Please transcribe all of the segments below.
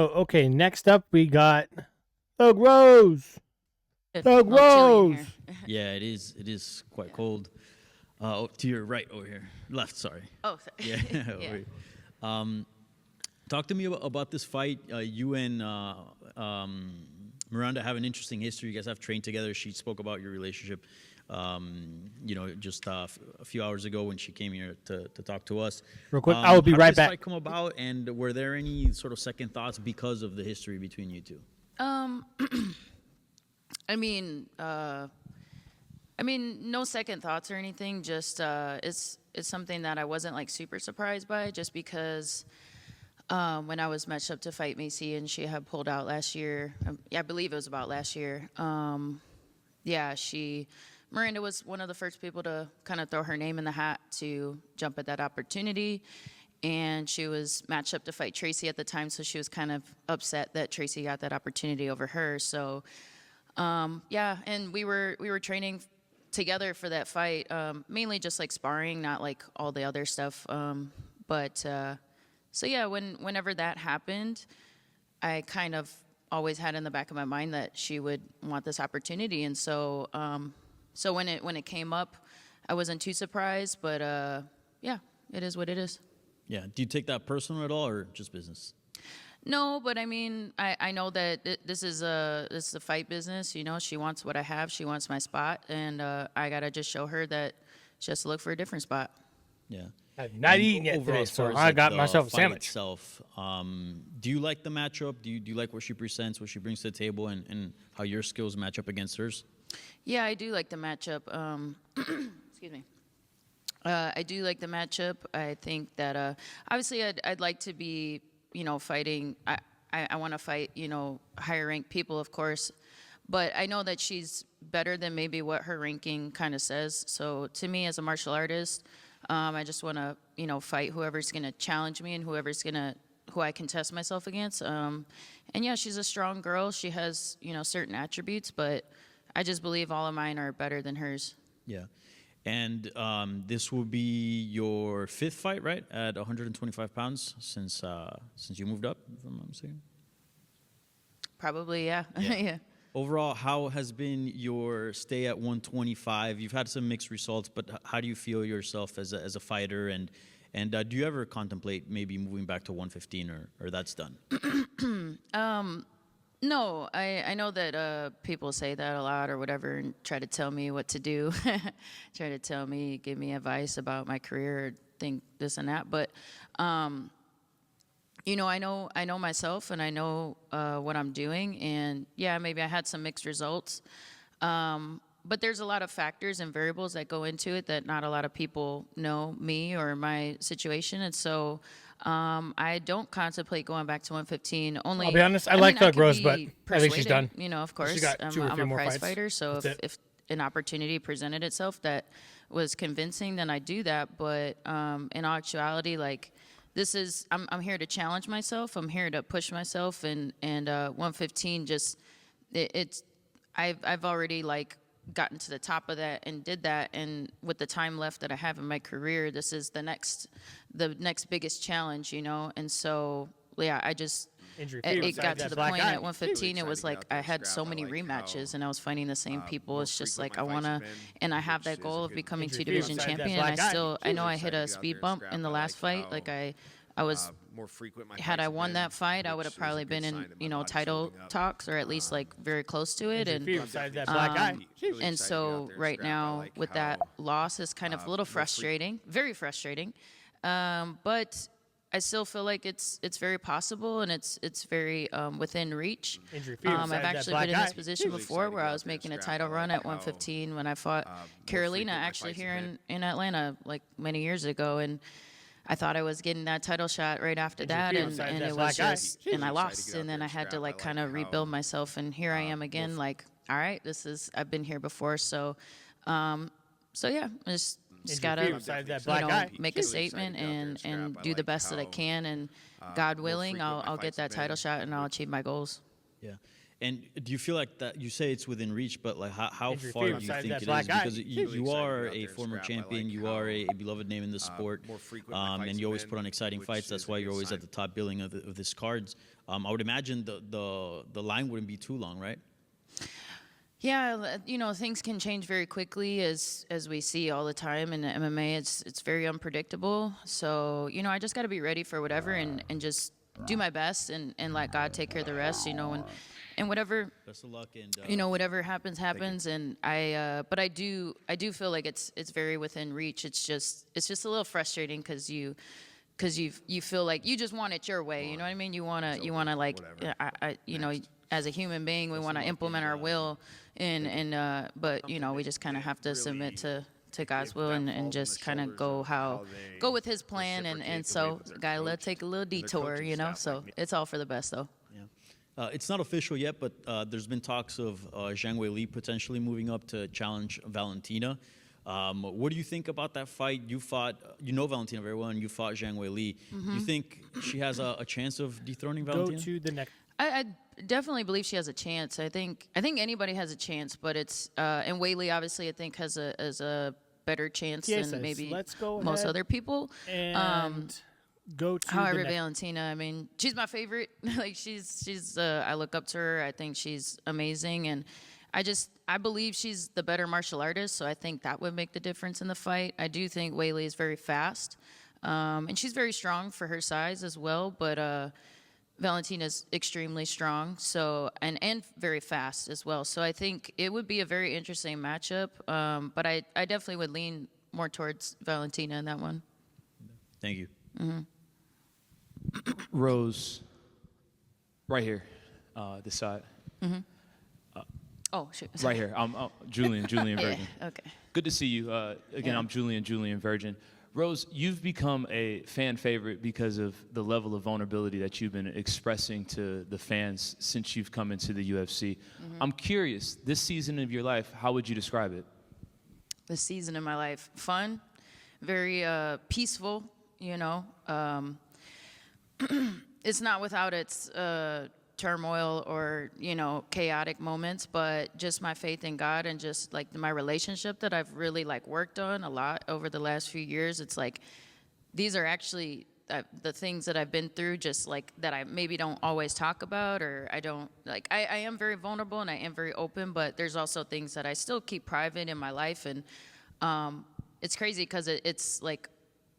Oh, okay, next up we got Thug Rose. It's a Thug little chilly in Rose. here. Yeah, it is. It is quite Yeah. cold. To your right over here, left. Sorry. Oh, Yeah. over yeah. here. Um, talk to me about this fight. You and Miranda have an interesting history. You guys have trained together. She spoke about your relationship. Just a few hours ago when she came here to talk to us. Real quick, I will be how right did this back. fight come about, and were there any sort of second thoughts because of the history between you two? Um, I mean, no second thoughts or anything. Just it's something that I wasn't like super surprised by, just because when I was matched up to fight Macy and she had pulled out last year. I believe it was about last year. Yeah, Miranda was one of the first people to kind of throw her name in the hat to jump at that opportunity. And she was matched up to fight Tracy at the time, so she was kind of upset that Tracy got that opportunity over her. So, yeah, and we were training together for that fight, mainly just like sparring, not like all the other stuff. So yeah, whenever that happened, I kind of always had in the back of my mind that she would want this opportunity, and so when it came up, I wasn't too surprised, but yeah, it is what it is. Yeah. Do you take that personal at all, or just business? No, but I mean, I know that this is a fight business. You know, she wants what I have. She wants my spot, and I gotta just show her that she has to look for a different spot. Yeah. I've not And eaten yet overall, today, as far so as, I like, got the myself a fight sandwich. Itself, do you like the matchup? Do you like what she presents, what she brings to the table, and how your skills match up against hers? Yeah, I do like the matchup. Excuse me. I do like the matchup. I think that obviously I'd like to be, fighting. I want to fight, higher ranked people, of course. But I know that she's better than maybe what her ranking kind of says. So to me, as a martial artist, I just want to, fight whoever's going to challenge me and who I can test myself against. And yeah, she's a strong girl. She has, certain attributes, but I just believe all of mine are better than hers. Yeah. And this will be your fifth fight, right? At 125 pounds since you moved up, if I'm not mistaken. Probably, yeah. Yeah. Yeah. Overall, how has been your stay at 125? You've had some mixed results, but how do you feel yourself as a fighter? And do you ever contemplate maybe moving back to 115, or that's done? No, I know that people say that a lot or whatever and try to tell me what to do, try to tell me, give me advice about my career, or think this and that. But, I know myself and I know what I'm doing. And yeah, maybe I had some mixed results. But there's a lot of factors and variables that go into it that not a lot of people know me or my situation. And so I don't contemplate going back to 115. Only I'll be honest, I mean, like Thug could Rose, be but I think she's persuaded, done. Of course, She's got two or I'm three a more prize fights. fighter. So That's it. if an opportunity presented itself that was convincing, then I do that. But in actuality, like I'm here to challenge myself. I'm here to push myself, and 115 just it's I've already like gotten to the top of that and did that, and with the time left that I have in my career, this is the next biggest challenge, and so yeah, I just Injury it, free it got to the black point eye. at 115 it Really was excited like to get out I there, had so scrap. I many like rematches how, and I was fighting the same people. more It's just frequent like I my want fights to, have been, and I have which that is goal a of good becoming Injury two free division inside that champion, and I black eye. still I know I hit Excited to a get out speed there and bump scrap. in the I last like fight. how, Like I was more frequent my had fights I have won been, that fight, I would which have probably is a been good in, sign that my body's title holding up. talks, or at least like very close to it. Injury And free inside that black eye. Really and excited to so get out there and right scrap. I now like with how, that loss is kind of a little more frustrating, very frustrating. But I still feel like it's very possible and it's very within reach. Injury free I've inside that actually black been in this eye. position Really before excited to where get I out was there and making a scrap. title I run like at how, 115 when I fought more Carolina, frequent my actually fights here have been. in Atlanta like many years ago, and I thought I was getting that title shot right after Injury that, free and, inside and that it black was eye. just, Really and I excited to lost, get out and then there I and had to scrap. like I kind like of rebuild how, myself, and here I am again, like, all right, I've been here before, so yeah, I just Injury gotta, free inside that black eye. make a statement and do the best that I can, and God willing, I'll get that title shot and I'll achieve my goals. Yeah. And do you feel like that? You say it's within reach, but like how If you're far do feeling you besides think that it black is? eye, Because you, really you excited to are get out a there and former scrap. I champion, like you are a how, beloved name in the sport, more frequent my fights and have you always been, put on exciting which fights. That's is a why good you're always at sign. the top billing of this cards. I would imagine the line wouldn't be too long, right? Yeah, you know, things can change very quickly as we see all the time in the MMA. It's very unpredictable. So, you know, I just got to be ready for whatever and just do my best and let God take care of the rest, you know, and whatever, Best of luck and you know, whatever happens and but I do feel like it's very within reach. It's just a little frustrating cuz you feel like you just want it your way, you know what I mean? You want to like I you know, as a human being, we want to implement our will but you know, we just kind of have to submit to God's will and just kind of go with his plan and so gotta take a little detour, you know. So it's all for the best though. It's not official yet, but there's been talks of Zhang Weili potentially moving up to challenge Valentina. What do you think about that fight? You know Valentina very well, and you fought Zhang Weili. Mm-hmm. Do you think she has a chance of dethroning Go Valentina? to the next. I definitely believe she has a chance. I think anybody has a chance, but it's and Whaley obviously I think has a better chance Yes, than maybe let's go most ahead other people. And go to However, the next. Valentina, I mean, she's my favorite. Like she's I look up to her. I think she's amazing, and I believe she's the better martial artist. So I think that would make the difference in the fight. I do think Whaley is very fast, and she's very strong for her size as well. But Valentina's extremely strong, so and very fast as well. So I think it would be a very interesting matchup. But I definitely would lean more towards Valentina in that one. Thank you. Rose, right here, this side. Oh, shoot. Right here. I'm Julian Virgin. Yeah, okay. Good to see you. Again, Yeah. I'm Julian Virgin. Rose, you've become a fan favorite because of the level of vulnerability that you've been expressing to the fans since you've come into the UFC. I'm curious, this season of your life, how would you describe it? The season of my life, fun, very peaceful, you know. It's not without its turmoil or, you know, chaotic moments, but just my faith in God and just like my relationship that I've really like worked on a lot over the last few years. It's like these are actually the things that I've been through, just like that I maybe don't always talk about, or I don't like. I am very vulnerable and I am very open, but there's also things that I still keep private in my life, and it's crazy because it's like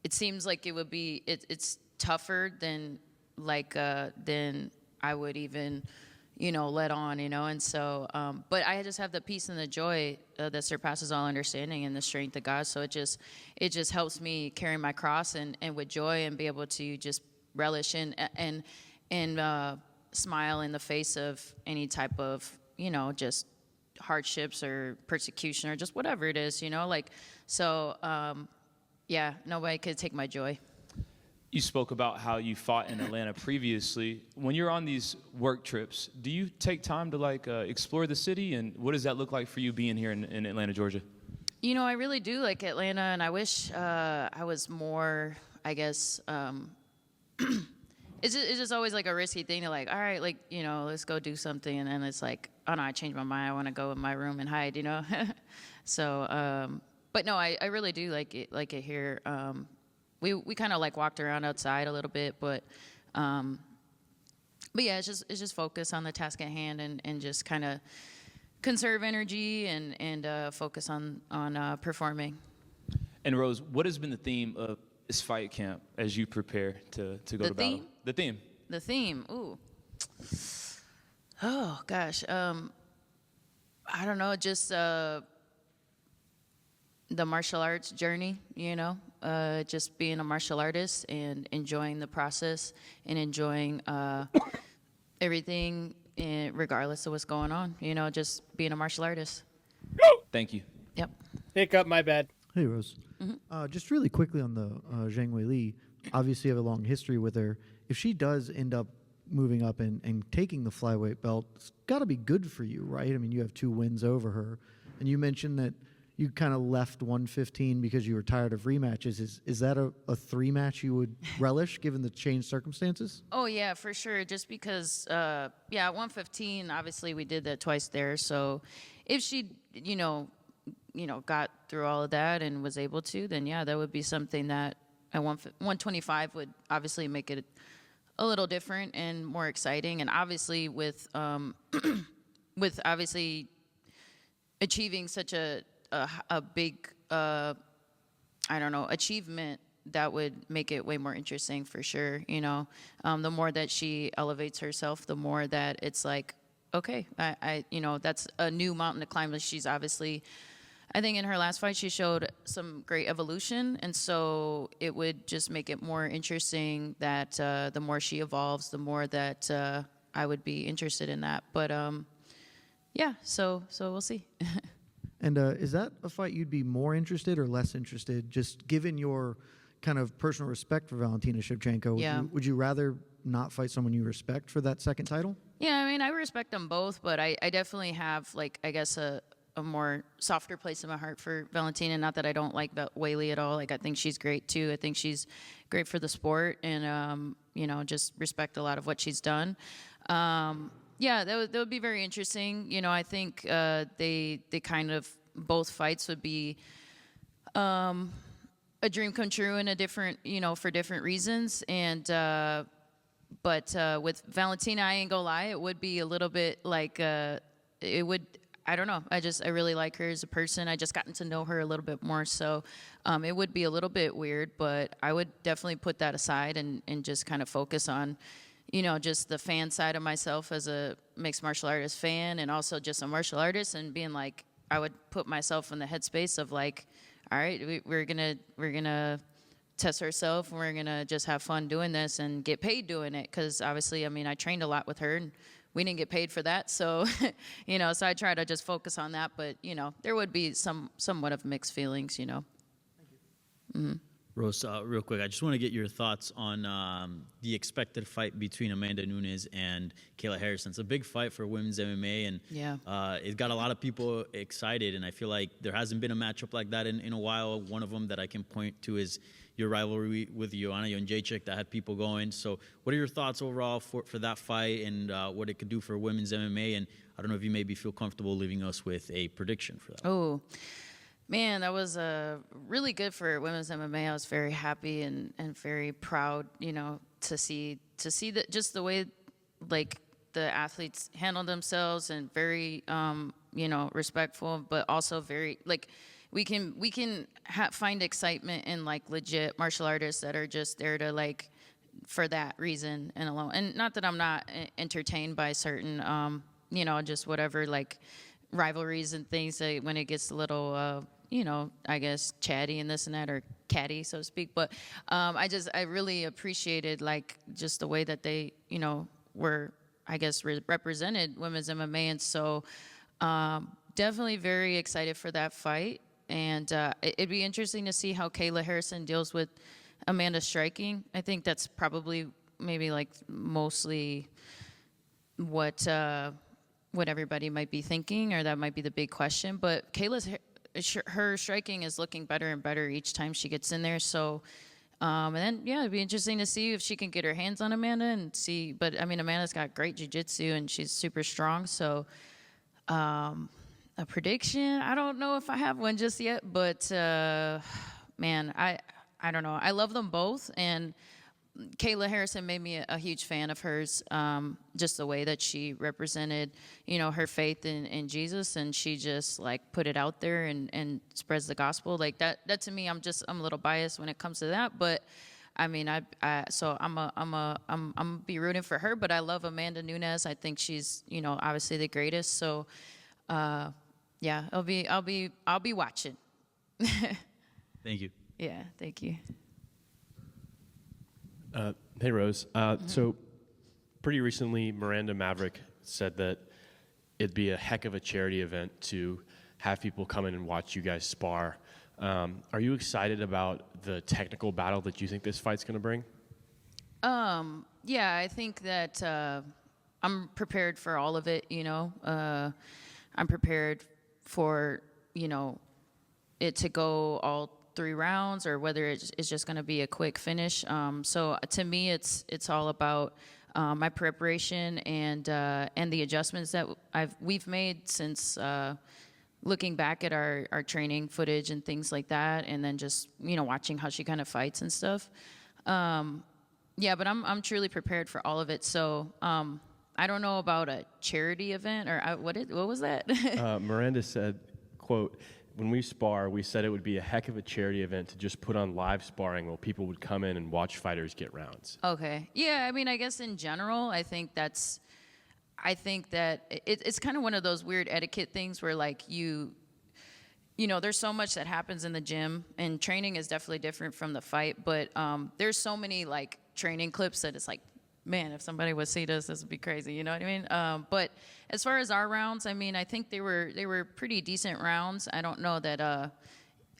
it seems like it would be it's tougher than I would even, you know, let on, you know. And so, but I just have the peace and the joy that surpasses all understanding and the strength of God. So it just helps me carry my cross and with joy and be able to just relish and smile in the face of any type of, you know, just hardships or persecution or just whatever it is, you know, like, so, yeah, nobody could take my joy. You spoke about how you fought in Atlanta previously. When you're on these work trips, do you take time to like explore the city, and what does that look like for you being here in Atlanta, Georgia? You know, I really do like Atlanta, and I wish I was more, I guess, it's just always like a risky thing to like, all right, like, you know, let's go do something. And then it's like, oh no, I changed my mind. I want to go in my room and hide, you know? So, but no, I really do like it here. We kind of like walked around outside a little bit, but yeah, it's just focus on the task at hand and just kind of conserve energy and focus on performing. And Rose, what has been the theme of this fight camp as you prepare to go to battle? The theme. The theme. Ooh. Oh gosh. I don't know. Just the martial arts journey. You know, just being a martial artist and enjoying the process and enjoying everything, regardless of what's going on. You know, just being a martial artist. Thank you. Yep. Hiccup, my bad. Hey, Rose. Just really quickly on the Zhang Weili, obviously you have a long history with her. If she does end up moving up and taking the flyweight belt, it's got to be good for you, right? I mean, you have 2 wins over her. And you mentioned that you kind of left 115 because you were tired of rematches. Is that a 3 match you would relish given the changed circumstances? Oh yeah, for sure. Just because, at 115, obviously we did that twice there. So if she, got through all of that and was able to, then yeah, that would be something that at 125 would obviously make it a little different and more exciting. And obviously with obviously achieving such a big, achievement, that would make it way more interesting for sure. The more that she elevates herself, the more that it's like, okay, that's a new mountain to climb. She's obviously, I think in her last fight, she showed some great evolution. And so it would just make it more interesting that the more she evolves, the more that I would be interested in that. But so we'll see. And is that a fight you'd be more interested or less interested, just given your kind of personal respect for Valentina Shevchenko? Would you rather not fight someone you respect for that second title? Yeah, I mean, I respect them both, but I definitely have, a more softer place in my heart for Valentina. Not that I don't like Weili at all. I think she's great, too. I think she's great for the sport and, just respect a lot of what she's done. That would be very interesting. I think they kind of, both fights would be a dream come true in a different, for different reasons. And but with Valentina, I ain't gonna lie, it would be a little bit like it would. I don't know. I really like her as a person. I just gotten to know her a little bit more, so it would be a little bit weird. But I would definitely put that aside and just kind of focus on, just the fan side of myself as a mixed martial artist fan, and also just a martial artist, and being like, I would put myself in the headspace of like, all right, we're gonna test ourselves, and we're gonna just have fun doing this and get paid doing it. Because obviously, I mean, I trained a lot with her, and we didn't get paid for that. So, so I try to just focus on that. But there would be somewhat of mixed feelings. Mm-hmm. Rose, real quick, I just want to get your thoughts on the expected fight between Amanda Nunes and Kayla Harrison. It's a big fight for women's MMA, and it got a lot of people excited, and I feel like there hasn't been a matchup like that in a while. One of them that I can point to is your rivalry with Joanna Jędrzejczyk that had people going. So what are your thoughts overall for that fight and what it could do for women's MMA? And I don't know if you maybe feel comfortable leaving us with a prediction for that. Oh. Man, that was really good for women's MMA. I was very happy and very proud, to see just the way like the athletes handle themselves, and very respectful, but also very like we can find excitement in like legit martial artists that are just there to like for that reason and alone. And not that I'm not entertained by certain just whatever like rivalries and things when it gets a little I guess chatty and this and that, or catty, so to speak. But I really appreciated like just the way that they, were, I guess, represented women's MMA. And so definitely very excited for that fight. And it'd be interesting to see how Kayla Harrison deals with Amanda striking. I think that's probably maybe like mostly what everybody might be thinking, or that might be the big question. But her striking is looking better and better each time she gets in there. So, and then, it'd be interesting to see if she can get her hands on Amanda and see. But, I mean, Amanda's got great jiu-jitsu, and she's super strong. So, a prediction, I don't know if I have one just yet. But, man, I don't know. I love them both. And Kayla Harrison made me a huge fan of hers, just the way that she represented, her faith in Jesus, and she just like put it out there and spreads the gospel like that. That to me, I'm a little biased when it comes to that, but I mean, I'm be rooting for her, but I love Amanda Nunes. I think she's, obviously the greatest. So, I'll be watching. Thank you. Yeah, thank you. Hey, Rose. So pretty recently, Miranda Maverick said that it'd be a heck of a charity event to have people come in and watch you guys spar. Are you excited about the technical battle that you think this fight's going to bring? Yeah, I think that I'm prepared for all of it, I'm prepared for, it to go all 3 rounds or whether it's just going to be a quick finish. So to me, it's all about my preparation and the adjustments that we've made since looking back at our training footage and things like that, and then just watching how she kind of fights and stuff. Yeah, but I'm truly prepared for all of it. So I don't know about a charity event or what was that? Miranda said, quote, "When we spar, we said it would be a heck of a charity event to just put on live sparring where people would come in and watch fighters get rounds." Okay. Yeah, I mean, I guess in general, I think that it's kind of one of those weird etiquette things where like there's so much that happens in the gym, and training is definitely different from the fight, but there's so many like training clips that it's like, man, if somebody would see this would be crazy, you know what I mean? But as far as our rounds, I mean, I think they were pretty decent rounds. I don't know that,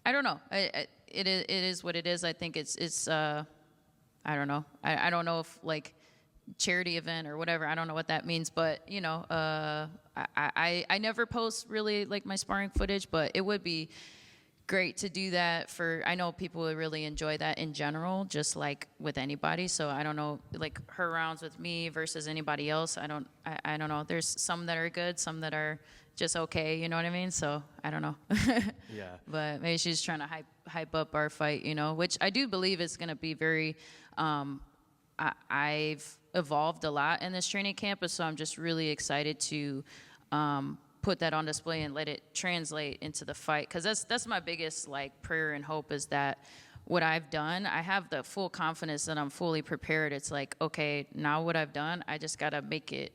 I don't know. It is what it is. I think it's I don't know. I don't know if like charity event or whatever, I don't know what that means, but I never post really like my sparring footage, but it would be great to do that I know people would really enjoy that in general, just like with anybody. So I don't know, like her rounds with me versus anybody else. I don't know. There's some that are good, some that are just okay, you know what I mean? So I don't know. Yeah. But maybe she's trying to hype up our fight, which I do believe is going to be very, I've evolved a lot in this training camp, so I'm just really excited to put that on display and let it translate into the fight, because that's my biggest like prayer and hope, is that what I've done, I have the full confidence that I'm fully prepared. It's like, okay, now what I've done, I just gotta make it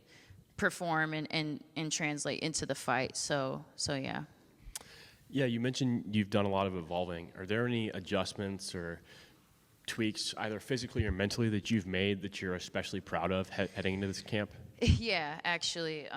perform and translate into the fight. So yeah. Yeah, you mentioned you've done a lot of evolving. Are there any adjustments or tweaks, either physically or mentally, that you've made that you're especially proud of heading into this camp? Yeah, actually.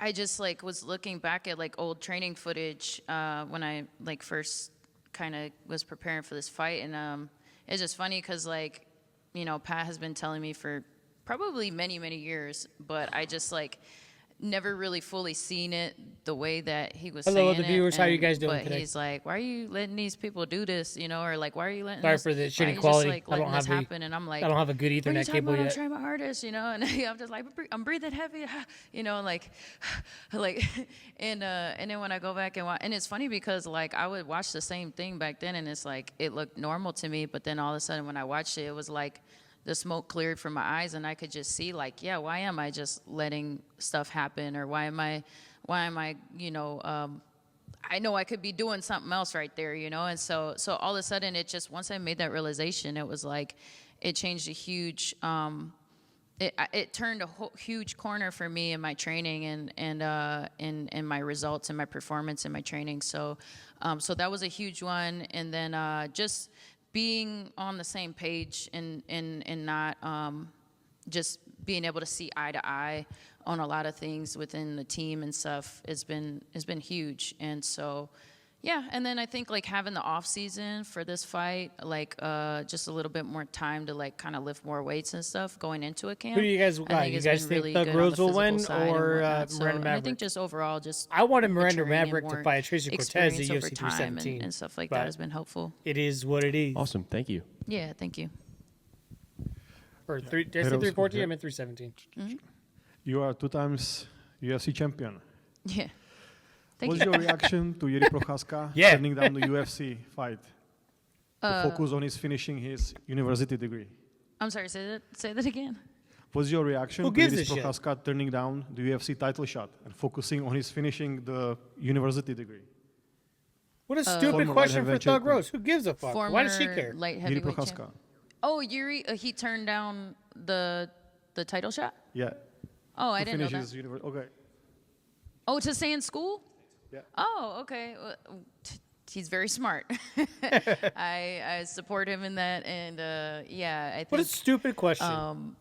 I just like was looking back at like old training footage when I like first kind of was preparing for this fight, and it's just funny because like Pat has been telling me for probably many years, but I just like never really fully seen it the way that he was Hello, saying the viewers. it. How you guys doing but today? He's like, why are you letting these people do this? Or like, why are you letting Sorry this, for the why are shitty you quality. Just, like, I don't letting have this the- happen? And I'm like, I don't have a good what are you Ethernet talking cable about? yet. I'm trying my hardest, and I'm just like, I'm breathing heavy, like, and then when I go back and watch, and it's funny because like I would watch the same thing back then, and it's like it looked normal to me, but then all of a sudden when I watched it, it was like the smoke cleared from my eyes, and I could just see like, yeah, why am I just letting stuff happen, or why am I, I know I could be doing something else right there, and so all of a sudden it just, once I made that realization, it was like it changed a huge it turned a huge corner for me in my training and my results and my performance in my training. So that was a huge one. And then just being on the same page and not just being able to see eye to eye on a lot of things within the team and stuff has been huge. And so, yeah. And then I think like having the off season for this fight, like just a little bit more time to like kind of lift more weights and stuff going into a camp. Who do you guys I got? think You it's guys been think really Thug good on Rose the will physical win side and or whatnot. So, Miranda and I Maverick? think just overall, just I wanted Miranda maturing and Maverick to more fight Tracy Cortez at experience over UFC time 317. and stuff like but that has been helpful. It is what it is. Awesome, thank you. Yeah, thank you. Or did I say 314? I meant 317. You are 2 times UFC champion. Yeah. Thank What's you. your reaction to Jiří Procházka Yeah. turning down the UFC fight to focus on his finishing his university degree? I'm sorry, say that again. What's your reaction Who to gives Jiří a shit? Procházka turning down the UFC title shot and focusing on his finishing the university degree? What a stupid Former question for heavyweight Thug champion. Rose. Who gives a fuck? Former Why does she care? light Jiří heavyweight Procházka. champ. Oh, Yuri, he turned down the title shot? Yeah. Oh, I to didn't know finish that. his okay. Oh, to stay in school? Yeah. Oh, okay. Well, he's very smart. I support him in that, and yeah, I think. What a stupid question.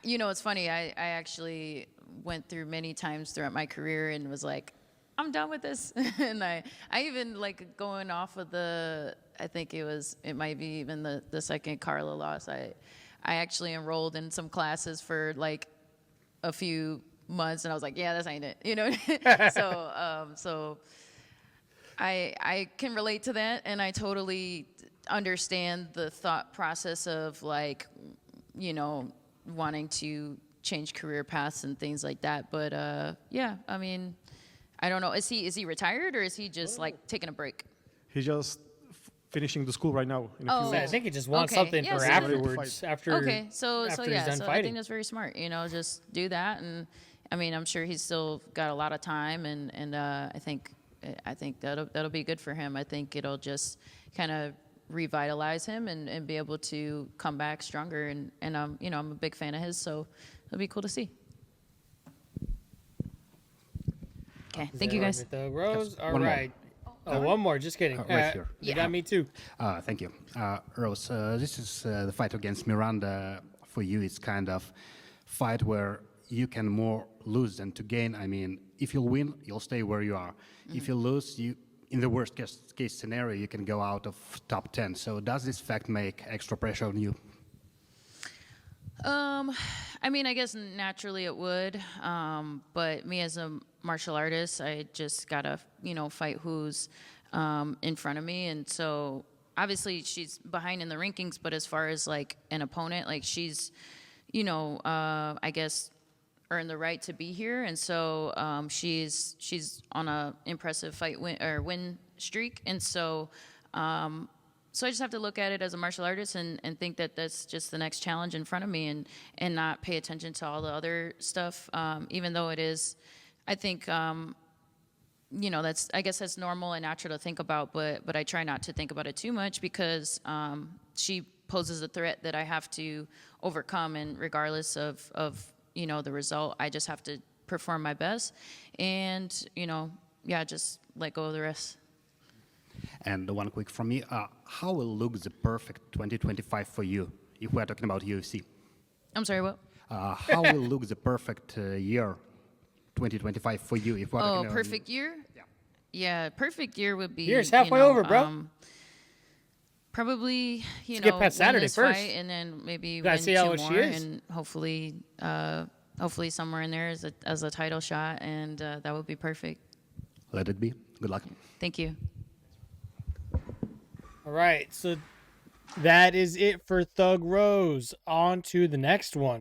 It's funny. I actually went through many times throughout my career and was like, I'm done with this. And I even like going off of I think it might be even the second Carla loss. I actually enrolled in some classes for like a few months, and I was like, yeah, this ain't it, So I can relate to that, and I totally understand the thought process of like, you know, wanting to change career paths and things like that. But yeah, I mean, I don't know. Is he retired or is he just like taking a break? He's just finishing the school right now. In a Oh. few I weeks. think he just wants Okay, something yeah, for so- afterwards. After Okay, so after yeah, he's done so I fighting. think that's very smart. You know, just do that, and I mean, I'm sure he's still got a lot of time, and I think that'll be good for him. I think it'll just kind of revitalize him and be able to come back stronger. And you know, I'm a big fan of his, so it'll be cool to see. Okay, thank you guys. The Rose. All one more. right. Oh, one more. Just kidding. Right here. You got me too. Thank you. Rose, this is the fight against Miranda. For you, it's kind of fight where you can more lose than to gain. I mean, if you'll win, you'll stay where you are. If you lose, you, in the worst case scenario, you can go out of top 10. So does this fact make extra pressure on you? I mean, I guess naturally it would, but me as a martial artist, I just gotta, you know, fight who's in front of me, and so obviously she's behind in the rankings, but as far as like an opponent, like she's, you know, I guess earned the right to be here, and so she's on a impressive win streak, and so. So I just have to look at it as a martial artist and think that that's just the next challenge in front of me and not pay attention to all the other stuff, even though it is, I think, you know, I guess that's normal and natural to think about, but I try not to think about it too much because she poses a threat that I have to overcome, and regardless of you know, the result, I just have to perform my best and, you know, yeah, just let go of the rest. And one quick from me, how will look the perfect 2025 for you, if we're talking about UFC? I'm sorry, what? How will look the perfect year 2025 for you, if we're Oh, talking perfect year? Yeah, perfect year would be. Year's halfway you know, over, bro. Probably, you Let's know, get past win Saturday this first. fight and then maybe Gotta win see two how she more, is. and hopefully somewhere in there as a title shot, and that would be perfect. Let it be. Good luck. Thank you. All right. So that is it for Thug Rose. On to the next one.